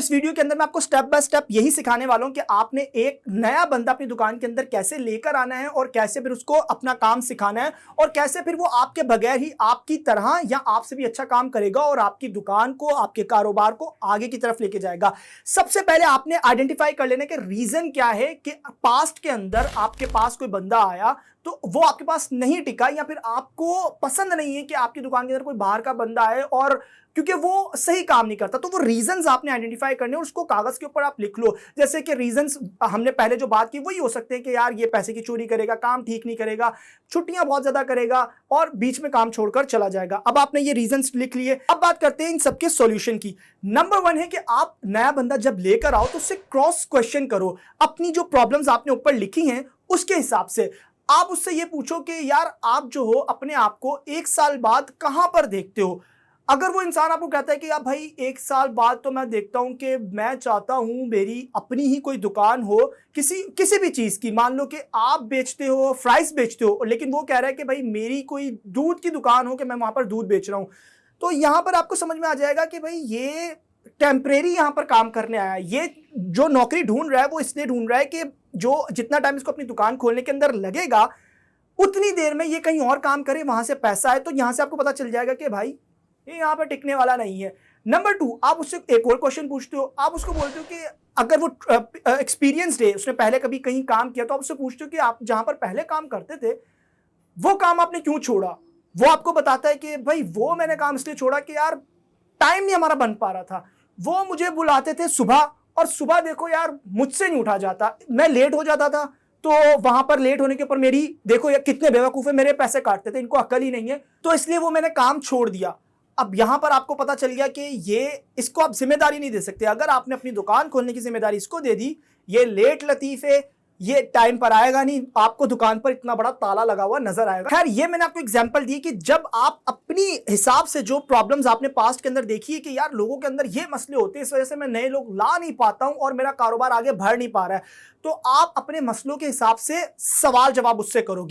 इस वीडियो के अंदर मैं आपको स्टेप बाय स्टेप यही सिखाने वाला हूं कि आपने एक नया बंदा अपनी दुकान के अंदर कैसे लेकर आना है और कैसे फिर उसको अपना काम सिखाना है और कैसे फिर वो आपके बगैर ही आपकी तरह या आपसे भी अच्छा काम करेगा और आपकी दुकान को, आपके कारोबार को आगे की तरफ लेके जाएगा। सबसे पहले आपने आइडेंटिफाई कर लेना कि रीजन क्या है कि पास्ट के अंदर आपके पास कोई बंदा आया तो वो आपके पास नहीं टिका, या फिर आपको पसंद नहीं है कि आपकी दुकान के अंदर कोई बाहर का बंदा आए और क्योंकि वो सही काम नहीं करता। तो वो रीजंस आपने आइडेंटिफाई करने और उसको कागज के ऊपर आप लिख लो। जैसे कि रीजंस हमने पहले जो बात की वही हो सकते हैं कि यार ये पैसे की चोरी करेगा, काम ठीक नहीं करेगा, छुट्टियां बहुत ज्यादा करेगा और बीच में काम छोड़कर चला जाएगा। अब आपने ये रीजंस लिख लिए। अब बात करते हैं इन सबके सॉल्यूशन की। नंबर 1 है कि आप नया बंदा जब लेकर आओ तो उससे क्रॉस क्वेश्चन करो। अपनी जो प्रॉब्लम्स आपने ऊपर लिखी हैं उसके हिसाब से आप उससे ये पूछो कि यार आप जो हो अपने आप को 1 साल बाद कहां पर देखते हो। अगर वो इंसान आपको कहता है कि यार भाई 1 साल बाद तो मैं देखता हूं कि मैं चाहता हूं मेरी अपनी ही कोई दुकान हो किसी भी चीज की, मान लो कि आप बेचते हो, फ्राइज बेचते हो, लेकिन वो कह रहा है कि भाई मेरी कोई दूध की दुकान हो कि मैं वहां पर दूध बेच रहा हूं, तो यहां पर आपको समझ में आ जाएगा कि भाई ये टेम्परेरी यहां पर काम करने आया है। ये जो नौकरी ढूंढ रहा है वो इसलिए ढूंढ रहा है कि जो जितना टाइम इसको अपनी दुकान खोलने के अंदर लगेगा उतनी देर में ये कहीं और काम करे, वहां से पैसा है। तो यहां से आपको पता चल जाएगा कि भाई ये यहां पर टिकने वाला नहीं है। नंबर 2, आप उससे एक और क्वेश्चन पूछते हो। आप उसको बोलते हो कि अगर वो एक्सपीरियंस्ड है, उसने पहले कभी कहीं काम किया, तो आप उससे पूछते हो कि आप जहां पर पहले काम करते थे वो काम आपने क्यों छोड़ा। वो आपको बताता है कि भाई वो मैंने काम इसलिए छोड़ा कि यार टाइम नहीं हमारा बन पा रहा था। वो मुझे बुलाते थे सुबह और सुबह देखो यार मुझसे नहीं उठा जाता, मैं लेट हो जाता था, तो वहां पर लेट होने के ऊपर मेरी देखो यार कितने बेवकूफ है, मेरे पैसे काटते थे, इनको अकल ही नहीं है, तो इसलिए वो मैंने काम छोड़ दिया। अब यहां पर आपको पता चल गया कि ये इसको आप जिम्मेदारी नहीं दे सकते। अगर आपने अपनी दुकान खोलने की जिम्मेदारी इसको दे दी, ये लेट लतीफ है, ये टाइम पर आएगा नहीं, आपको दुकान पर इतना बड़ा ताला लगा हुआ नजर आएगा। खैर ये मैंने आपको एग्जांपल दी कि जब आप अपनी हिसाब से जो प्रॉब्लम्स आपने पास्ट के अंदर देखी है कि यार लोगों के अंदर ये मसले होते हैं, इस वजह से मैं नए लोग ला नहीं पाता हूं और मेरा कारोबार आगे बढ़ नहीं पा रहा है, तो आप अपने मसलों के हिसाब से सवाल जवाब उससे करोगे।